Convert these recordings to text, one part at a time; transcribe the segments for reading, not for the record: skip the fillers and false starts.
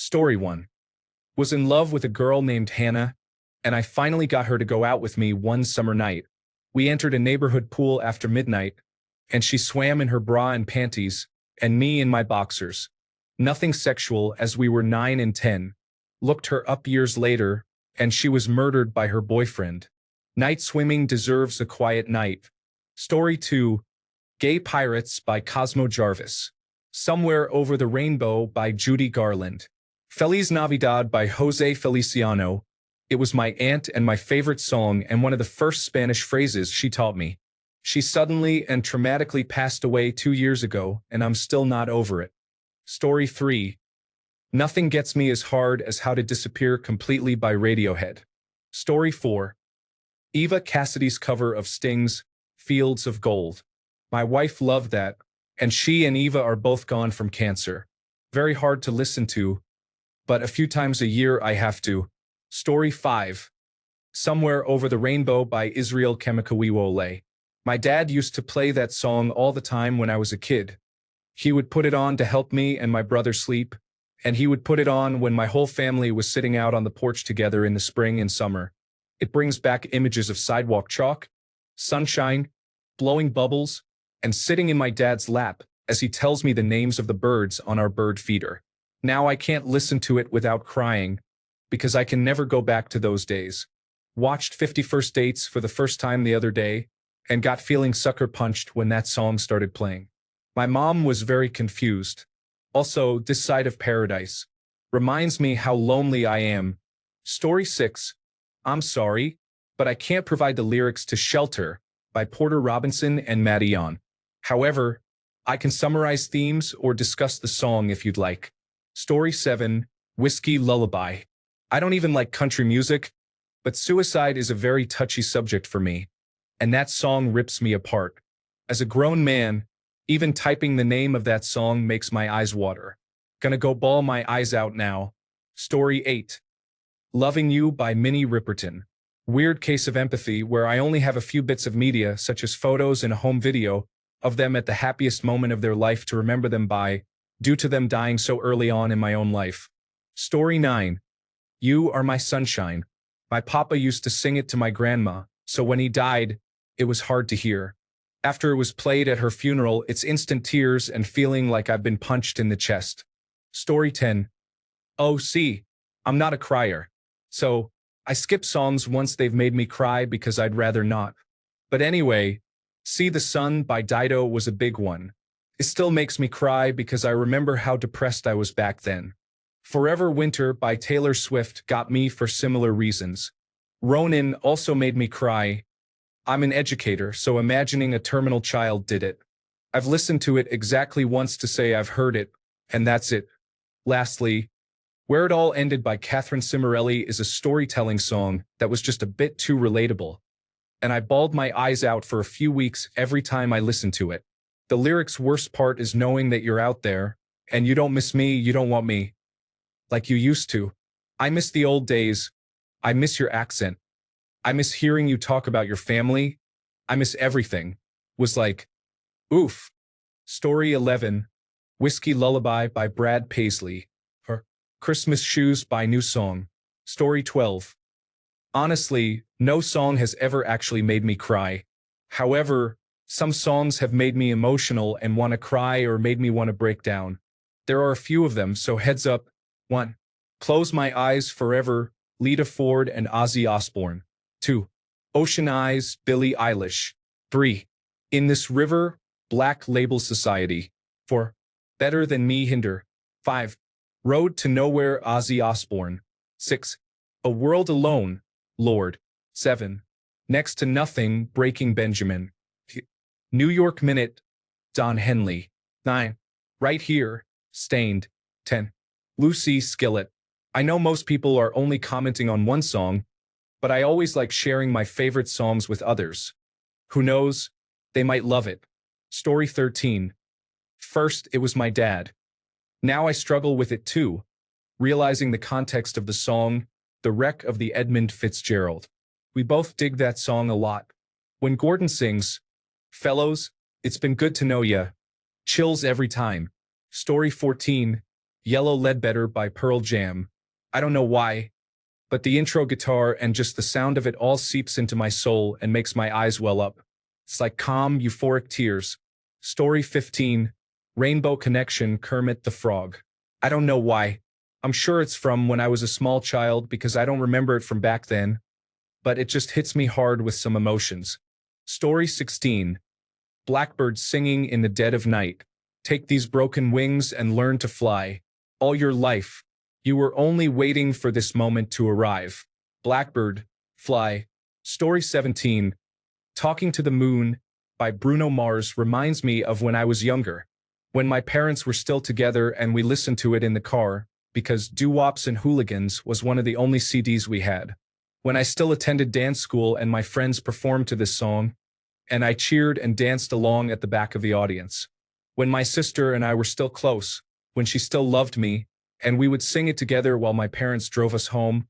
Story 1. Was in love with a girl named Hannah, and I finally got her to go out with me one summer night. We entered a neighborhood pool after midnight, and she swam in her bra and panties, and me in my boxers. Nothing sexual, as we were 9 and 10. Looked her up years later, and she was murdered by her boyfriend. Night swimming deserves a quiet night. Story 2. Gay Pirates by Cosmo Jarvis. Somewhere Over the Rainbow by Judy Garland. Feliz Navidad by Jose Feliciano. It was my aunt and my favorite song and one of the first Spanish phrases she taught me. She suddenly and traumatically passed away 2 years ago, and I'm still not over it. Story 3. Nothing Gets Me as Hard as How to Disappear Completely by Radiohead. Story 4. Eva Cassidy's cover of Sting's Fields of Gold. My wife loved that, and she and Eva are both gone from cancer. Very hard to listen to, but a few times a year I have to. Story 5. Somewhere Over the Rainbow by Israel Kemakawiwole. My dad used to play that song all the time when I was a kid. He would put it on to help me and my brother sleep, and he would put it on when my whole family was sitting out on the porch together in the spring and summer. It brings back images of sidewalk chalk, sunshine, blowing bubbles, and sitting in my dad's lap as he tells me the names of the birds on our bird feeder. Now I can't listen to it without crying, because I can never go back to those days. Watched 50 First Dates for the first time the other day, and got feeling sucker punched when that song started playing. My mom was very confused. Also, This Side of Paradise reminds me how lonely I am. Story 6. I'm sorry, but I can't provide the lyrics to Shelter by Porter Robinson and Matty Yon. However, I can summarize themes or discuss the song if you'd like. Story 7. Whiskey Lullaby. I don't even like country music, but suicide is a very touchy subject for me, and that song rips me apart. As a grown man, even typing the name of that song makes my eyes water. Gonna go bawl my eyes out now. Story 8. Loving You by Minnie Riperton. Weird case of empathy where I only have a few bits of media, such as photos and a home video, of them at the happiest moment of their life to remember them by, due to them dying so early on in my own life. Story 9. You Are My Sunshine. My papa used to sing it to my grandma, so when he died, it was hard to hear. After it was played at her funeral, it's instant tears and feeling like I've been punched in the chest. Story 10. Oh, see, I'm not a crier. So, I skip songs once they've made me cry because I'd rather not. But anyway, See the Sun by Dido was a big one. It still makes me cry because I remember how depressed I was back then. Forever Winter by Taylor Swift got me for similar reasons. Ronin also made me cry. I'm an educator, so imagining a terminal child did it. I've listened to it exactly once to say I've heard it, and that's it. Lastly, Where It All Ended by Catherine Cimarelli is a storytelling song that was just a bit too relatable, and I bawled my eyes out for a few weeks every time I listened to it. The lyrics' worst part is knowing that you're out there, and you don't miss me, you don't want me, like you used to. I miss the old days. I miss your accent. I miss hearing you talk about your family. I miss everything. Was like, oof. Story 11. Whiskey Lullaby by Brad Paisley. Or Christmas Shoes by New Song. Story 12. Honestly, no song has ever actually made me cry. However, some songs have made me emotional and want to cry or made me want to break down. There are a few of them, so heads up. 1. Close My Eyes Forever, Lita Ford and Ozzy Osbourne. 2. Ocean Eyes, Billie Eilish. 3. In This River, Black Label Society. 4. Better Than Me, Hinder. 5. Road to Nowhere, Ozzy Osbourne. 6. A World Alone, Lord. 7. Next to Nothing, Breaking Benjamin. New York Minute, Don Henley. 9. Right Here, Stained. 10. Lucy Skillet. I know most people are only commenting on one song, but I always like sharing my favorite songs with others. Who knows? They might love it. Story 13. First, it was my dad. Now I struggle with it too, realizing the context of the song, The Wreck of the Edmund Fitzgerald. We both dig that song a lot. When Gordon sings, Fellows, it's been good to know ya, chills every time. Story 14. Yellow Ledbetter by Pearl Jam. I don't know why, but the intro guitar and just the sound of it all seeps into my soul and makes my eyes well up. It's like calm, euphoric tears. Story 15. Rainbow Connection, Kermit the Frog. I don't know why. I'm sure it's from when I was a small child because I don't remember it from back then, but it just hits me hard with some emotions. Story 16. Blackbird singing in the dead of night. Take these broken wings and learn to fly. All your life, you were only waiting for this moment to arrive. Blackbird, fly. Story 17. Talking to the Moon by Bruno Mars reminds me of when I was younger, when my parents were still together and we listened to it in the car, because Doo-Wops and Hooligans was one of the only CDs we had. When I still attended dance school and my friends performed to this song, and I cheered and danced along at the back of the audience. When my sister and I were still close, when she still loved me, and we would sing it together while my parents drove us home,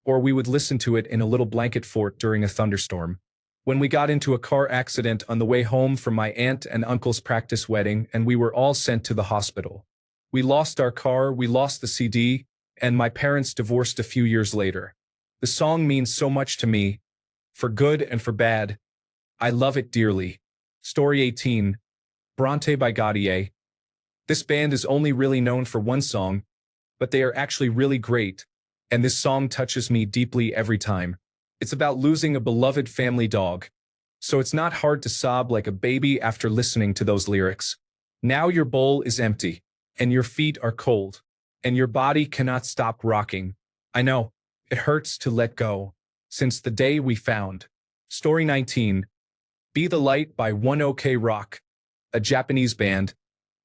or we would listen to it in a little blanket fort during a thunderstorm. When we got into a car accident on the way home from my aunt and uncle's practice wedding and we were all sent to the hospital. We lost our car, we lost the CD, and my parents divorced a few years later. The song means so much to me, for good and for bad. I love it dearly. Story 18. Bronte by Gaudier. This band is only really known for one song, but they are actually really great, and this song touches me deeply every time. It's about losing a beloved family dog, so it's not hard to sob like a baby after listening to those lyrics. Now your bowl is empty, and your feet are cold, and your body cannot stop rocking. I know, it hurts to let go, since the day we found. Story 19. Be the Light by One OK Rock, a Japanese band,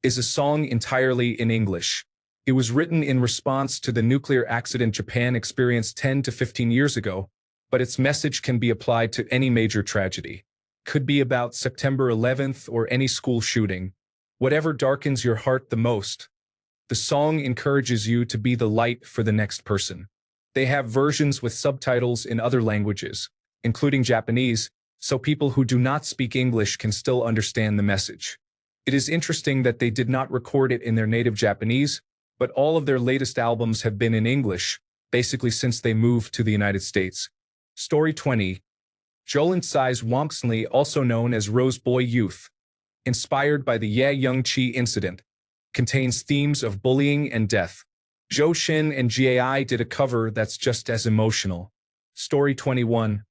is a song entirely in English. It was written in response to the nuclear accident Japan experienced 10 to 15 years ago, but its message can be applied to any major tragedy. Could be about September 11th or any school shooting. Whatever darkens your heart the most, the song encourages you to be the light for the next person. They have versions with subtitles in other languages, including Japanese, so people who do not speak English can still understand the message. It is interesting that they did not record it in their native Japanese, but all of their latest albums have been in English, basically since they moved to the United States. Story 20. Jolin Tsai's Wompsley, also known as Rose Boy Youth, inspired by the Ye Young Chi incident, contains themes of bullying and death. Zhou Xin and GAI did a cover that's just as emotional. Story 21.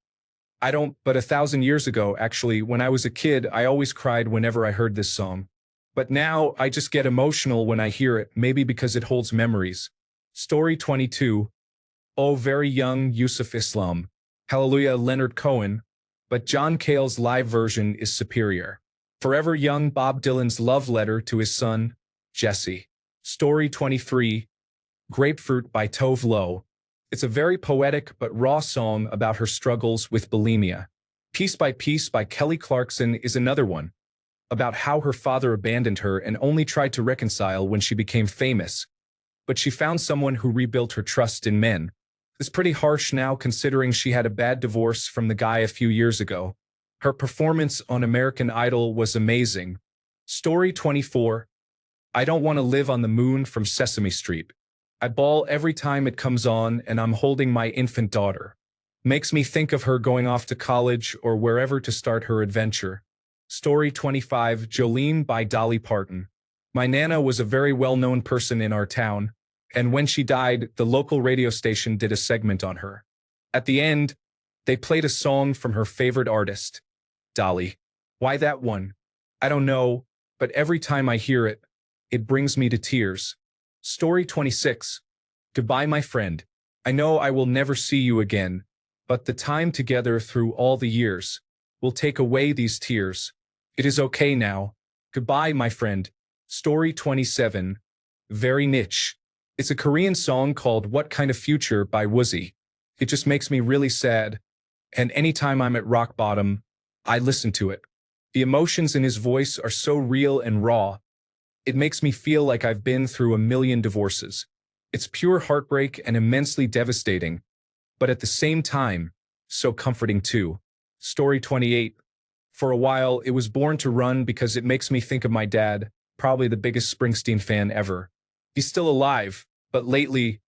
But 1,000 years ago, actually, when I was a kid, I always cried whenever I heard this song. But now, I just get emotional when I hear it, maybe because it holds memories. Story 22. Oh Very Young Yusuf Islam. Hallelujah Leonard Cohen, but John Cale's live version is superior. Forever Young Bob Dylan's love letter to his son, Jesse. Story 23. Grapefruit by Tove Lo. It's a very poetic but raw song about her struggles with bulimia. Piece by Kelly Clarkson is another one, about how her father abandoned her and only tried to reconcile when she became famous. But she found someone who rebuilt her trust in men. It's pretty harsh now considering she had a bad divorce from the guy a few years ago. Her performance on American Idol was amazing. Story 24. I Don't Want to Live on the Moon from Sesame Street. I bawl every time it comes on and I'm holding my infant daughter. Makes me think of her going off to college or wherever to start her adventure. Story 25. Jolene by Dolly Parton. My Nana was a very well-known person in our town, and when she died, the local radio station did a segment on her. At the end, they played a song from her favorite artist, Dolly. Why that one? I don't know, but every time I hear it, it brings me to tears. Story 26. Goodbye, my friend. I know I will never see you again, but the time together through all the years will take away these tears. It is okay now. Goodbye, my friend. Story 27. Very niche. It's a Korean song called What Kind of Future by Woozi. It just makes me really sad, and anytime I'm at rock bottom, I listen to it. The emotions in his voice are so real and raw. It makes me feel like I've been through a million divorces. It's pure heartbreak and immensely devastating, but at the same time, so comforting too. Story 28. For a while, it was Born to Run because it makes me think of my dad, probably the biggest Springsteen fan ever. He's still alive, but lately,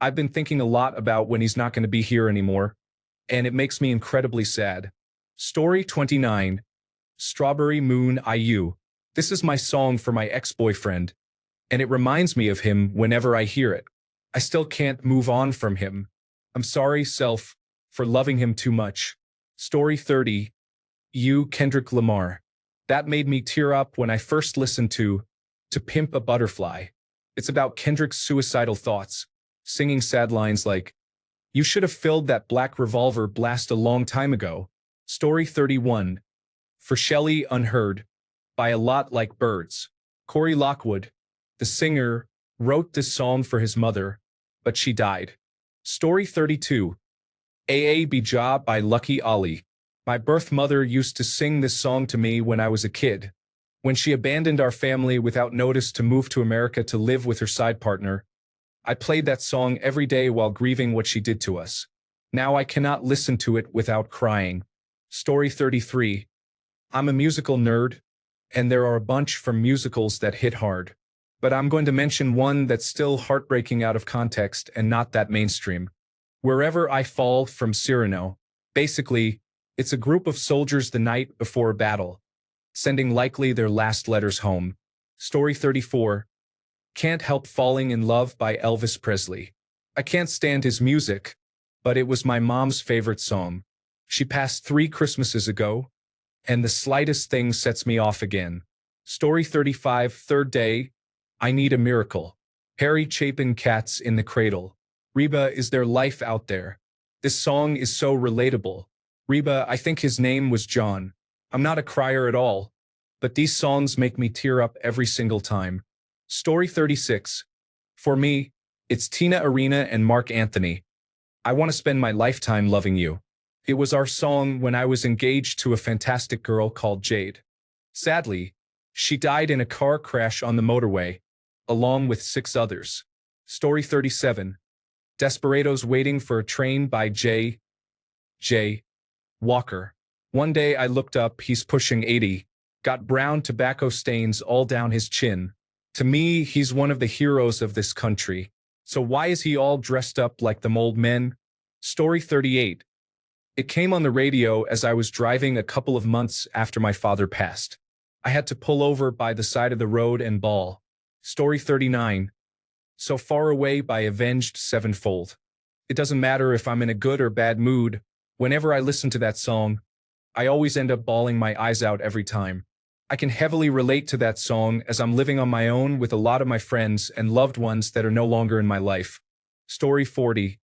I've been thinking a lot about when he's not going to be here anymore, and it makes me incredibly sad. Story 29, Strawberry Moon IU. This is my song for my ex-boyfriend, and it reminds me of him whenever I hear it. I still can't move on from him. I'm sorry, self, for loving him too much. Story 30, You, Kendrick Lamar. That made me tear up when I first listened To Pimp a Butterfly. It's about Kendrick's suicidal thoughts, singing sad lines like, "You should have filled that black revolver blast a long time ago." Story 31, For Shelley Unheard, by A Lot Like Birds. Corey Lockwood, the singer, wrote this song for his mother, but she died. Story 32, AAB Job by Lucky Ali. My birth mother used to sing this song to me when I was a kid. When she abandoned our family without notice to move to America to live with her side partner, I played that song every day while grieving what she did to us. Now I cannot listen to it without crying. Story 33. I'm a musical nerd, and there are a bunch from musicals that hit hard. But I'm going to mention one that's still heartbreaking out of context and not that mainstream. Wherever I Fall from Cyrano. Basically, it's a group of soldiers the night before a battle, sending likely their last letters home. Story 34. Can't Help Falling in Love by Elvis Presley. I can't stand his music, but it was my mom's favorite song. She passed 3 Christmases ago, and the slightest thing sets me off again. Story 35. Third Day, I Need a Miracle. Harry Chapin, Cats in the Cradle. Reba, is there life out there? This song is so relatable. Reba, I think his name was John. I'm not a crier at all, but these songs make me tear up every single time. Story 36. For me, it's Tina Arena and Mark Anthony. I Want to Spend My Lifetime Loving You. It was our song when I was engaged to a fantastic girl called Jade. Sadly, she died in a car crash on the motorway, along with 6 others. Story 37. Desperados Waiting for a Train by J. Walker. One day I looked up, he's pushing 80, got brown tobacco stains all down his chin. To me, he's one of the heroes of this country. So why is he all dressed up like them old men? Story 38. It came on the radio as I was driving a couple of months after my father passed. I had to pull over by the side of the road and bawl. Story 39. So Far Away by Avenged Sevenfold. It doesn't matter if I'm in a good or bad mood, whenever I listen to that song, I always end up bawling my eyes out every time. I can heavily relate to that song as I'm living on my own with a lot of my friends and loved ones that are no longer in my life. Story 40.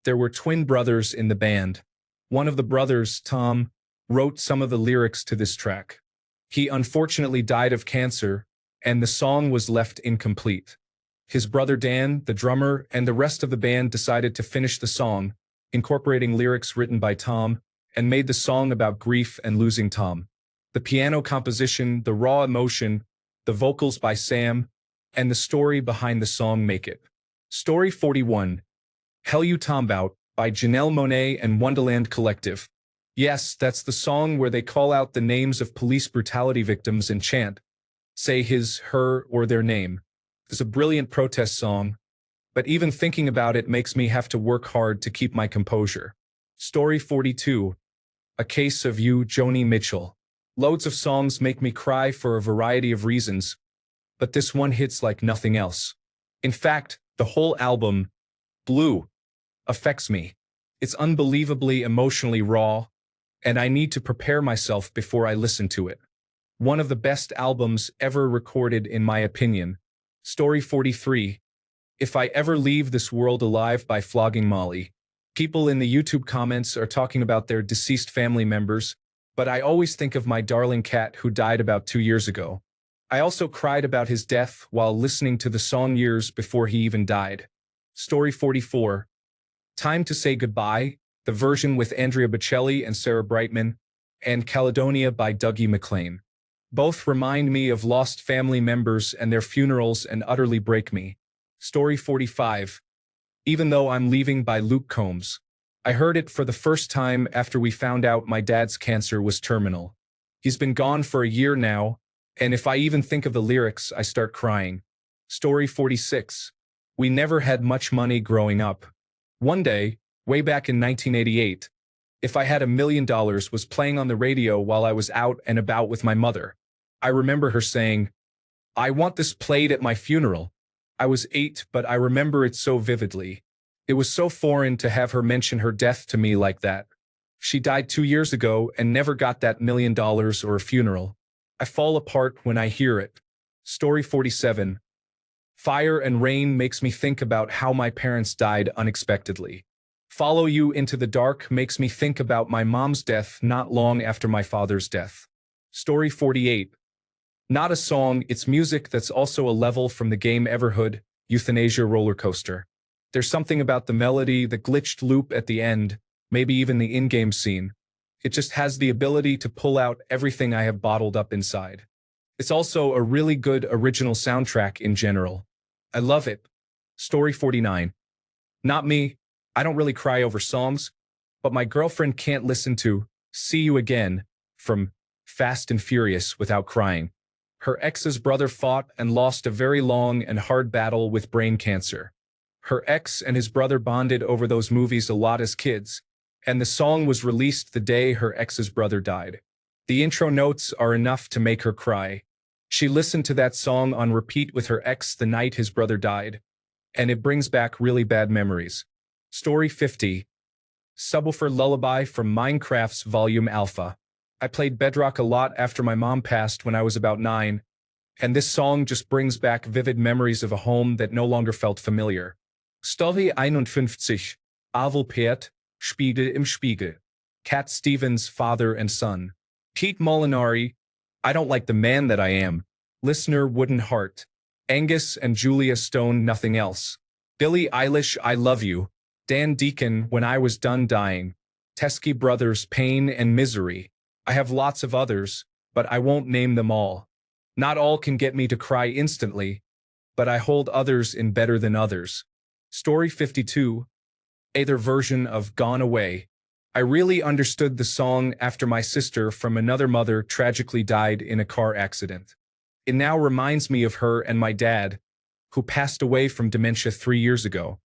There were twin brothers in the band. One of the brothers, Tom, wrote some of the lyrics to this track. He unfortunately died of cancer, and the song was left incomplete. His brother Dan, the drummer, and the rest of the band decided to finish the song, incorporating lyrics written by Tom, and made the song about grief and losing Tom. The piano composition, the raw emotion, the vocals by Sam, and the story behind the song make it. Story 41. Hell You Tombout by Janelle Monáe and Wonderland Collective. Yes, that's the song where they call out the names of police brutality victims and chant, say his, her, or their name. It's a brilliant protest song, but even thinking about it makes me have to work hard to keep my composure. Story 42. A Case of You, Joni Mitchell. Loads of songs make me cry for a variety of reasons, but this one hits like nothing else. In fact, the whole album, Blue, affects me. It's unbelievably emotionally raw, and I need to prepare myself before I listen to it. One of the best albums ever recorded in my opinion. Story 43. If I Ever Leave This World Alive by Flogging Molly. People in the YouTube comments are talking about their deceased family members, but I always think of my darling cat who died about 2 years ago. I also cried about his death while listening to the song years before he even died. Story 44. Time to Say Goodbye, the version with Andrea Bocelli and Sarah Brightman, and Caledonia by Dougie MacLean. Both remind me of lost family members and their funerals and utterly break me. Story 45. Even Though I'm Leaving by Luke Combs. I heard it for the first time after we found out my dad's cancer was terminal. He's been gone for a year now, and if I even think of the lyrics, I start crying. Story 46. We never had much money growing up. One day, way back in 1988, If I Had $1 Million was playing on the radio while I was out and about with my mother. I remember her saying, "I want this played at my funeral." I was 8, but I remember it so vividly. It was so foreign to have her mention her death to me like that. She died 2 years ago and never got that $1 million or a funeral. I fall apart when I hear it. Story 47. Fire and Rain makes me think about how my parents died unexpectedly. Follow You Into the Dark makes me think about my mom's death not long after my father's death. Story 48. Not a song, it's music that's also a level from the game Everhood, Euthanasia Roller Coaster. There's something about the melody, the glitched loop at the end, maybe even the in-game scene. It just has the ability to pull out everything I have bottled up inside. It's also a really good original soundtrack in general. I love it. Story 49. Not me. I don't really cry over songs, but my girlfriend can't listen to See You Again from Fast and Furious without crying. Her ex's brother fought and lost a very long and hard battle with brain cancer. Her ex and his brother bonded over those movies a lot as kids, and the song was released the day her ex's brother died. The intro notes are enough to make her cry. She listened to that song on repeat with her ex the night his brother died, and it brings back really bad memories. Story 50. Subwoofer Lullaby from Minecraft's Volume Alpha. I played Bedrock a lot after my mom passed when I was about 9, and this song just brings back vivid memories of a home that no longer felt familiar. Story 51. Avelpert, Spiegel im Spiegel. Cat Stevens' Father and Son. Pete Molinari, I Don't Like the Man That I Am. Listener Wooden Heart. Angus and Julia Stone, Nothing Else. Billie Eilish, I Love You. Dan Deacon, When I Was Done Dying. Teskey Brothers, Pain and Misery. I have lots of others, but I won't name them all. Not all can get me to cry instantly, but I hold others in better than others. Story 52. Either version of Gone Away. I really understood the song after my sister from another mother tragically died in a car accident. It now reminds me of her and my dad, who passed away from dementia 3 years ago.